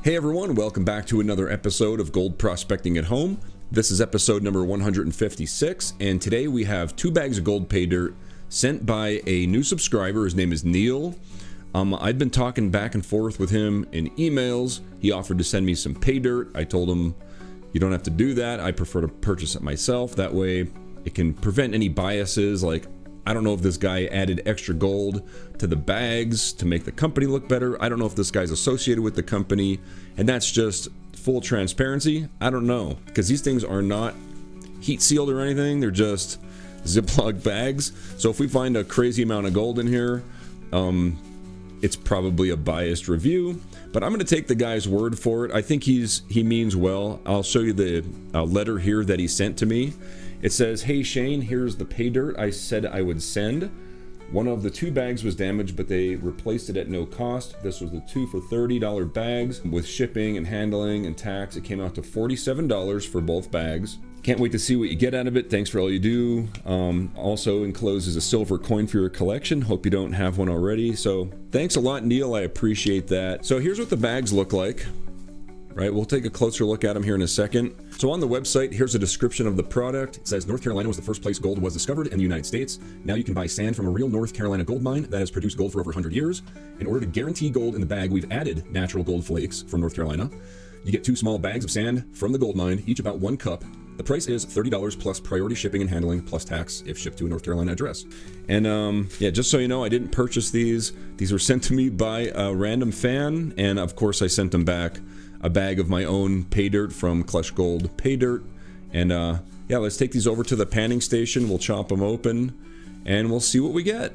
Hey everyone, welcome back to another episode of Gold Prospecting at Home. This is episode number 156, and today we have 2 bags of gold pay dirt sent by a new subscriber. His name is Neil. I've been talking back and forth with him in emails. He offered to send me some pay dirt. I told him, you don't have to do that. I prefer to purchase it myself. That way it can prevent any biases. Like, I don't know if this guy added extra gold to the bags to make the company look better. I don't know if this guy's associated with the company, and that's just full transparency. I don't know, because these things are not heat sealed or anything. They're just Ziploc bags. So if we find a crazy amount of gold in here, it's probably a biased review, but I'm going to take the guy's word for it. I think he means well. I'll show you the letter here that he sent to me. It says, "Hey Shane, here's the pay dirt I said I would send. One of the 2 bags was damaged, but they replaced it at no cost. This was the 2 for $30 bags. With shipping and handling and tax, it came out to $47 for both bags. Can't wait to see what you get out of it. Thanks for all you do. Also encloses a silver coin for your collection. Hope you don't have one already." So thanks a lot, Neil. I appreciate that. So here's what the bags look like. Right, we'll take a closer look at them here in a second. So on the website, here's a description of the product. It says, North Carolina was the first place gold was discovered in the United States. Now you can buy sand from a real North Carolina gold mine that has produced gold for over 100 years. In order to guarantee gold in the bag, we've added natural gold flakes from North Carolina. You get 2 small bags of sand from the gold mine, each about 1 cup. The price is $30 plus priority shipping and handling plus tax if shipped to a North Carolina address. And yeah, just so you know, I didn't purchase these. These were sent to me by a random fan, and of course I sent them back a bag of my own pay dirt from Klesh Gold Pay Dirt. And yeah, let's take these over to the panning station. We'll chop them open and we'll see what we get.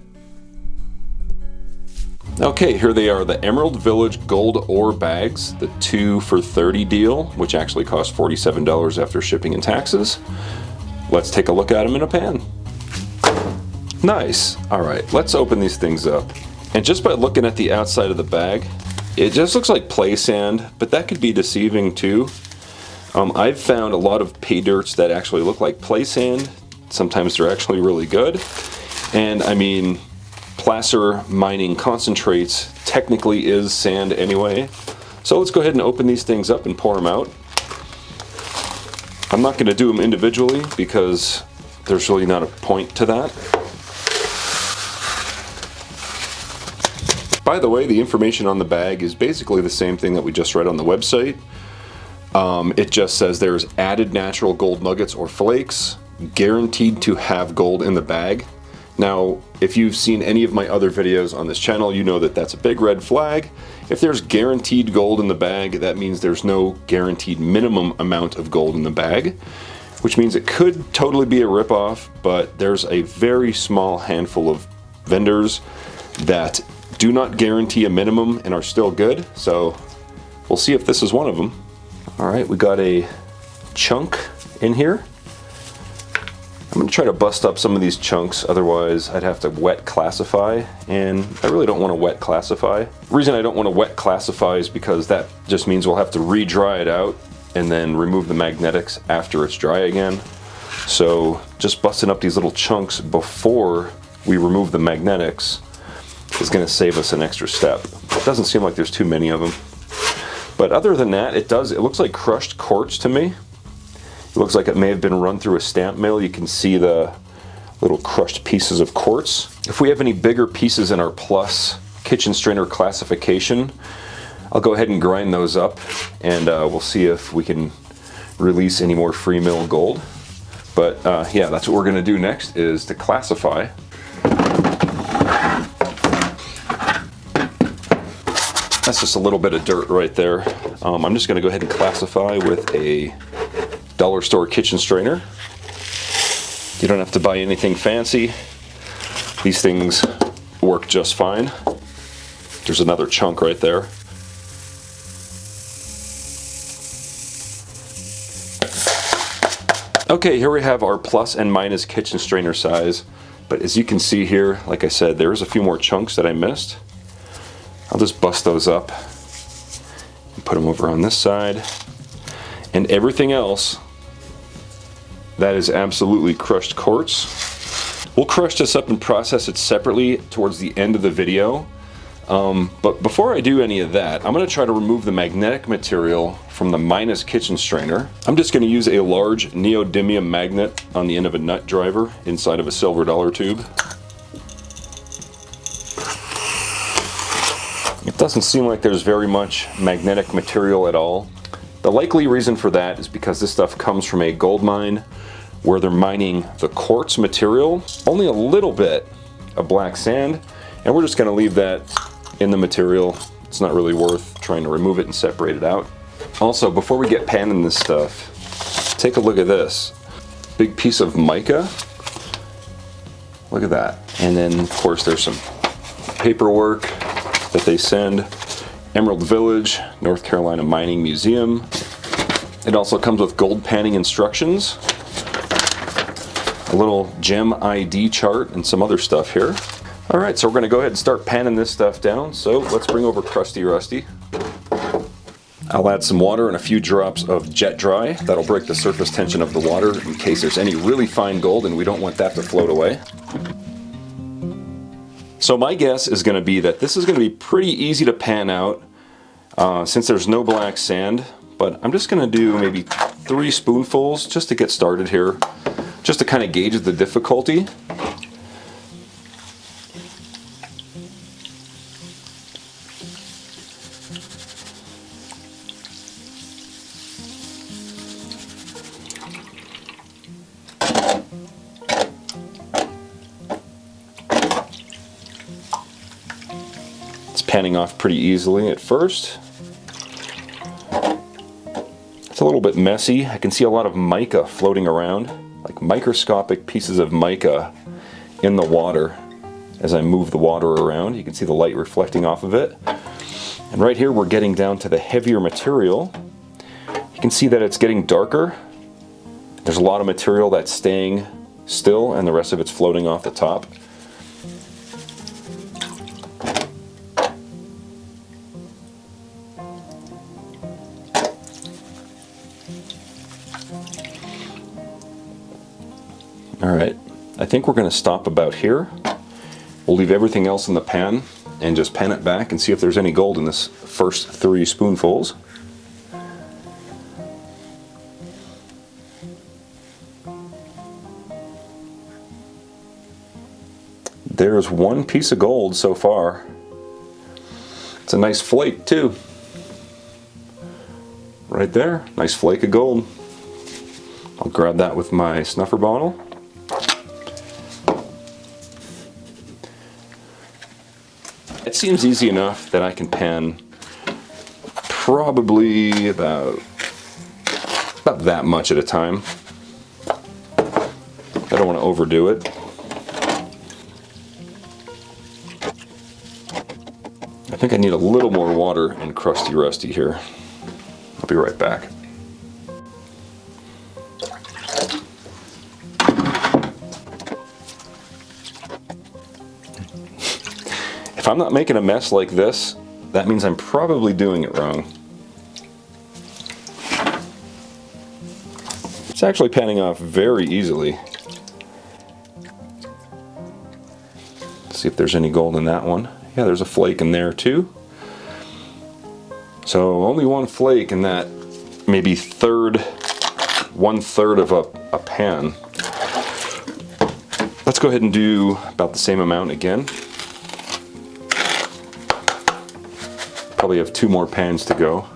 Okay, here they are, the Emerald Village gold ore bags, the 2 for $30 deal, which actually cost $47 after shipping and taxes. Let's take a look at them in a pan. Nice. All right, let's open these things up. And just by looking at the outside of the bag, it just looks like play sand, but that could be deceiving too. I've found a lot of pay dirts that actually look like play sand. Sometimes they're actually really good. And I mean, placer mining concentrates technically is sand anyway. So let's go ahead and open these things up and pour them out. I'm not going to do them individually because there's really not a point to that. By the way, the information on the bag is basically the same thing that we just read on the website. It just says there's added natural gold nuggets or flakes, guaranteed to have gold in the bag. Now, if you've seen any of my other videos on this channel, you know that that's a big red flag. If there's guaranteed gold in the bag, that means there's no guaranteed minimum amount of gold in the bag, which means it could totally be a ripoff, but there's a very small handful of vendors that do not guarantee a minimum and are still good. So we'll see if this is one of them. All right, we got a chunk in here. I'm going to try to bust up some of these chunks, otherwise I'd have to wet classify, and I really don't want to wet classify. The reason I don't want to wet classify is because that just means we'll have to re-dry it out and then remove the magnetics after it's dry again. So just busting up these little chunks before we remove the magnetics is going to save us an extra step. It doesn't seem like there's too many of them. But other than that, it looks like crushed quartz to me. It looks like it may have been run through a stamp mill. You can see the little crushed pieces of quartz. If we have any bigger pieces in our plus kitchen strainer classification, I'll go ahead and grind those up, and we'll see if we can release any more free mill gold. But yeah, that's what we're going to do next, is to classify. That's just a little bit of dirt right there. I'm just going to go ahead and classify with a dollar store kitchen strainer. You don't have to buy anything fancy. These things work just fine. There's another chunk right there. Okay, here we have our plus and minus kitchen strainer size. But as you can see here, like I said, there's a few more chunks that I missed. I'll just bust those up and put them over on this side. And everything else, that is absolutely crushed quartz. We'll crush this up and process it separately towards the end of the video. But before I do any of that, I'm going to try to remove the magnetic material from the minus kitchen strainer. I'm just going to use a large neodymium magnet on the end of a nut driver inside of a silver dollar tube. It doesn't seem like there's very much magnetic material at all. The likely reason for that is because this stuff comes from a gold mine where they're mining the quartz material, only a little bit of black sand, and we're just going to leave that in the material. It's not really worth trying to remove it and separate it out. Also, before we get panning this stuff, take a look at this. Big piece of mica. Look at that. And then, of course, there's some paperwork that they send. Emerald Village, North Carolina Mining Museum. It also comes with gold panning instructions, a little gem ID chart, and some other stuff here. All right, so we're gonna go ahead and start panning this stuff down. So let's bring over Crusty Rusty. I'll add some water and a few drops of jet dry. That'll break the surface tension of the water in case there's any really fine gold, and we don't want that to float away. So my guess is going to be that this is going to be pretty easy to pan out since there's no black sand, but I'm just going to do maybe 3 spoonfuls just to get started here, just to kind of gauge the difficulty. Panning off pretty easily at first. It's a little bit messy. I can see a lot of mica floating around, like microscopic pieces of mica in the water as I move the water around. You can see the light reflecting off of it. And right here we're getting down to the heavier material. You can see that it's getting darker. There's a lot of material that's staying still and the rest of it's floating off the top. Alright, I think we're going to stop about here. We'll leave everything else in the pan and just pan it back and see if there's any gold in this first 3 spoonfuls. There's 1 piece of gold so far. It's a nice flake too. Right there, nice flake of gold. I'll grab that with my snuffer bottle. It seems easy enough that I can pan probably about that much at a time. I don't want to overdo it. I think I need a little more water and Crusty Rusty here. I'll be right back. If I'm not making a mess like this, that means I'm probably doing it wrong. It's actually panning off very easily. Let's see if there's any gold in that one. Yeah, there's a flake in there too. So only 1 flake in that maybe 1/3 of a pan. Let's go ahead and do about the same amount again. Probably have 2 more pans to go.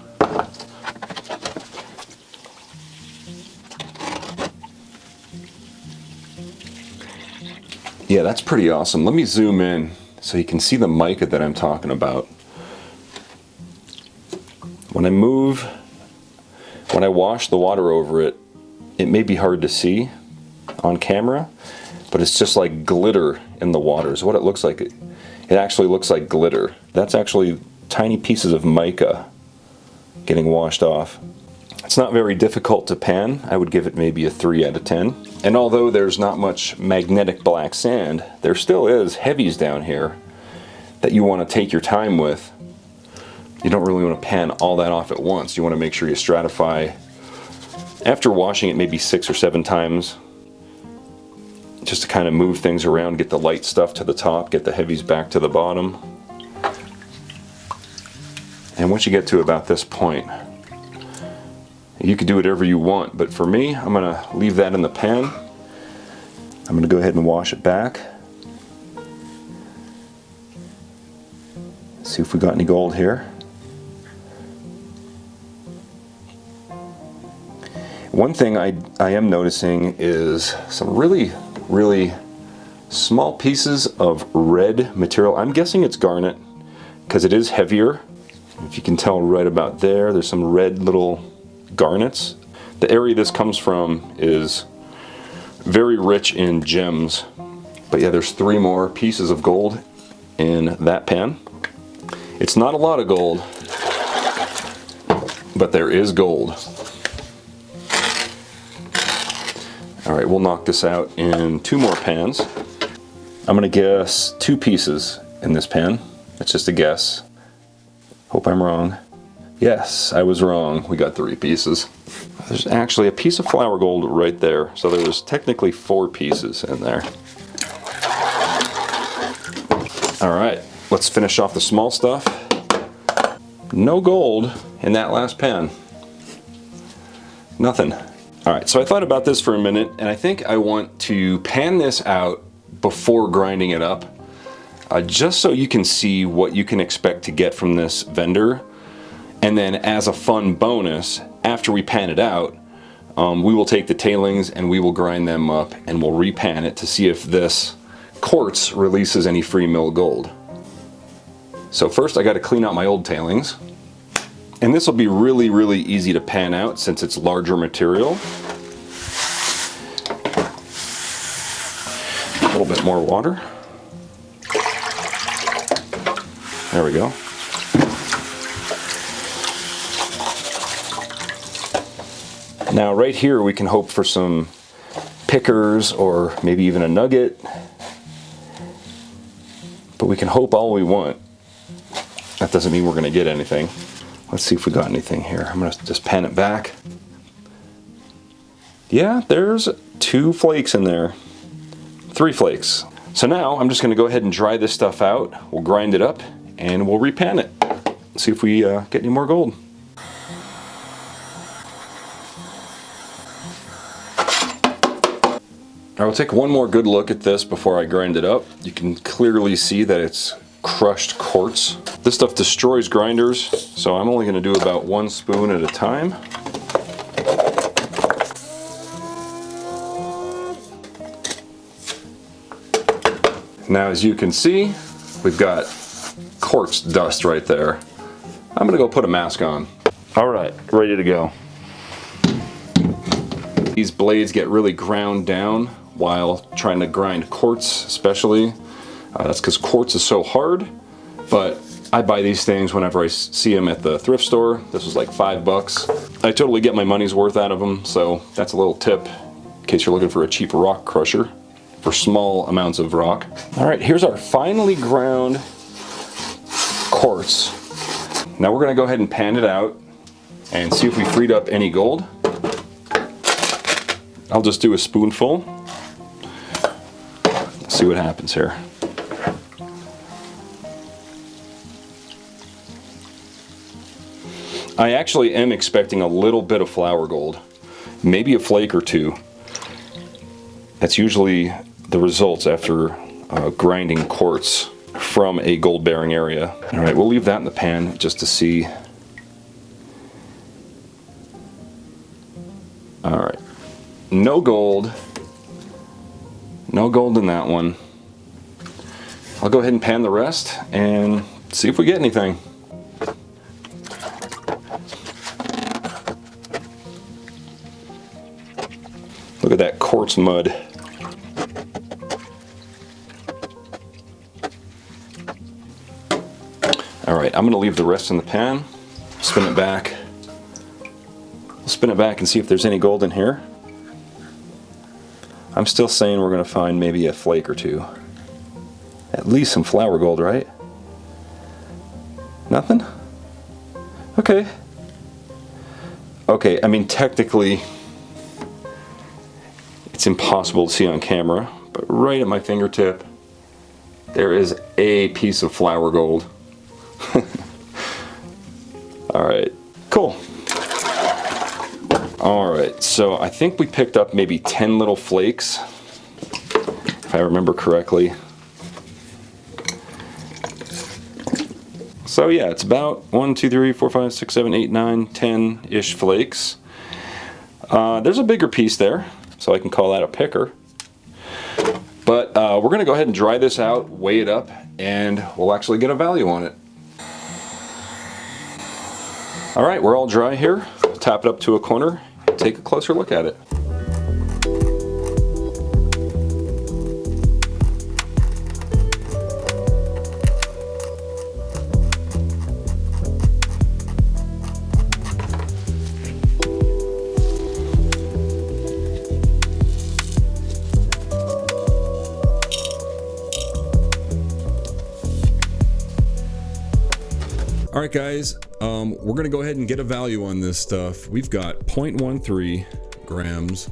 Yeah, that's pretty awesome. Let me zoom in so you can see the mica that I'm talking about. When I wash the water over it, it may be hard to see on camera, but it's just like glitter in the water is what it looks like. It actually looks like glitter. That's actually tiny pieces of mica getting washed off. It's not very difficult to pan. I would give it maybe a 3 out of 10. And although there's not much magnetic black sand, there still is heavies down here that you want to take your time with. You don't really want to pan all that off at once. You want to make sure you stratify after washing it maybe 6 or 7 times, just to kind of move things around, get the light stuff to the top, get the heavies back to the bottom. And once you get to about this point, you can do whatever you want, but for me, I'm gonna leave that in the pan. I'm gonna go ahead and wash it back. See if we got any gold here. One thing I am noticing is some really small pieces of red material. I'm guessing it's garnet because it is heavier. If you can tell right about there, there's some red little garnets. The area this comes from is very rich in gems. But yeah, there's 3 more pieces of gold in that pan. It's not a lot of gold, but there is gold. All right, we'll knock this out in 2 more pans. I'm gonna guess 2 pieces in this pan. That's just a guess. Hope I'm wrong. Yes, I was wrong. We got 3 pieces. There's actually a piece of flour gold right there. So there was technically 4 pieces in there. All right, let's finish off the small stuff. No gold in that last pan. Nothing. All right, so I thought about this for a minute, and I think I want to pan this out before grinding it up, just so you can see what you can expect to get from this vendor. And then as a fun bonus, after we pan it out, we will take the tailings and we will grind them up and we'll repan it to see if this quartz releases any free mill gold. So first I got to clean out my old tailings. And this will be really easy to pan out since it's larger material. A little bit more water. There we go. Now right here we can hope for some pickers or maybe even a nugget. But we can hope all we want. That doesn't mean we're going to get anything. Let's see if we got anything here. I'm going to just pan it back. Yeah, there's 2 flakes in there. 3 flakes. So now I'm just going to go ahead and dry this stuff out. We'll grind it up and we'll repan it. See if we get any more gold. I will take one more good look at this before I grind it up. You can clearly see that it's crushed quartz. This stuff destroys grinders, so I'm only going to do about 1 spoon at a time. Now as you can see, we've got quartz dust right there. I'm going to go put a mask on. Alright, ready to go. These blades get really ground down while trying to grind quartz especially. That's because quartz is so hard, but I buy these things whenever I see them at the thrift store. This was like $5. I totally get my money's worth out of them, so that's a little tip in case you're looking for a cheap rock crusher for small amounts of rock. All right, here's our finely ground quartz. Now we're gonna go ahead and pan it out and see if we freed up any gold. I'll just do a spoonful. Let's see what happens here. I actually am expecting a little bit of flour gold, maybe a flake or 2. That's usually the results after grinding quartz from a gold bearing area. All right, we'll leave that in the pan just to see. All right, no gold. No gold in that one. I'll go ahead and pan the rest and see if we get anything. Look at that quartz mud. Alright, I'm going to leave the rest in the pan, spin it back. We'll spin it back and see if there's any gold in here. I'm still saying we're going to find maybe a flake or 2. At least some flour gold, right? Nothing? Okay. Okay, I mean technically it's impossible to see on camera, but right at my fingertip there is a piece of flour gold. All right, cool. All right, so I think we picked up maybe 10 little flakes, if I remember correctly. So yeah, it's about 1, 2, 3, 4, 5, 6, 7, 8, 9, 10-ish flakes. There's a bigger piece there, so I can call that a picker. But we're gonna go ahead and dry this out, weigh it up, and we'll actually get a value on it. All right, we're all dry here. Tap it up to a corner, take a closer look at it. All right, guys, we're gonna go ahead and get a value on this stuff. We've got 0.13 grams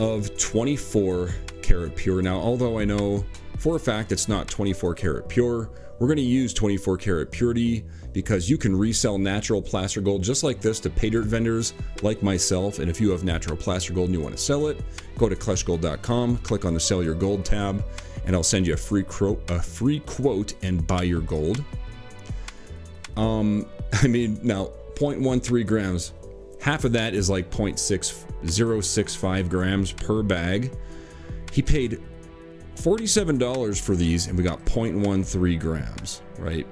of 24 karat pure. Now, although I know for a fact it's not 24 karat pure, we're gonna use 24 karat purity because you can resell natural placer gold just like this to pay dirt vendors like myself. And if you have natural placer gold and you wanna sell it, go to kleshgold.com, click on the Sell Your Gold tab, and I'll send you a free quote and buy your gold. I mean, now 0.13 grams, half of that is like 0.6065 grams per bag. He paid $47 for these and we got 0.13 grams, right?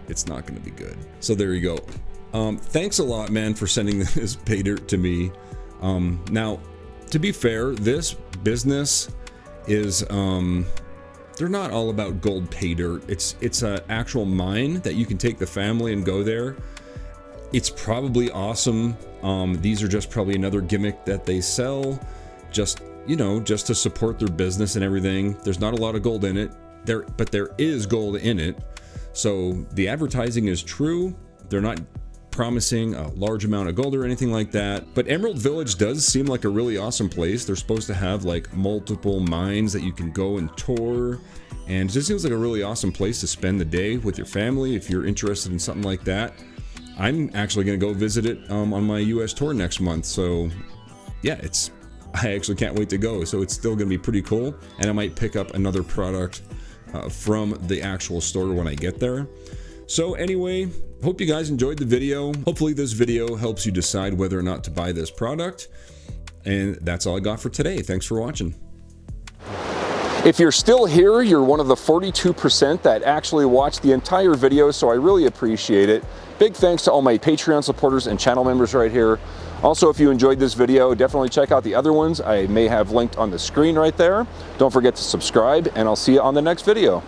It's not going to be good. So there you go. Thanks a lot, man, for sending this pay dirt to me. Now, to be fair, this business is, they're not all about gold pay dirt. It's an actual mine that you can take the family and go there. It's probably awesome. These are just probably another gimmick that they sell, just, you know, just to support their business and everything. There's not a lot of gold in it, but there is gold in it. So the advertising is true. They're not promising a large amount of gold or anything like that. But Emerald Village does seem like a really awesome place. They're supposed to have like multiple mines that you can go and tour. And it just seems like a really awesome place to spend the day with your family if you're interested in something like that. I'm actually going to go visit it on my US tour next month. So yeah, I actually can't wait to go. So it's still going to be pretty cool. And I might pick up another product from the actual store when I get there. So anyway, hope you guys enjoyed the video. Hopefully this video helps you decide whether or not to buy this product. And that's all I got for today. Thanks for watching. If you're still here, you're one of the 42% that actually watched the entire video, so I really appreciate it. Big thanks to all my Patreon supporters and channel members right here. Also, if you enjoyed this video, definitely check out the other ones I may have linked on the screen right there. Don't forget to subscribe, and I'll see you on the next video.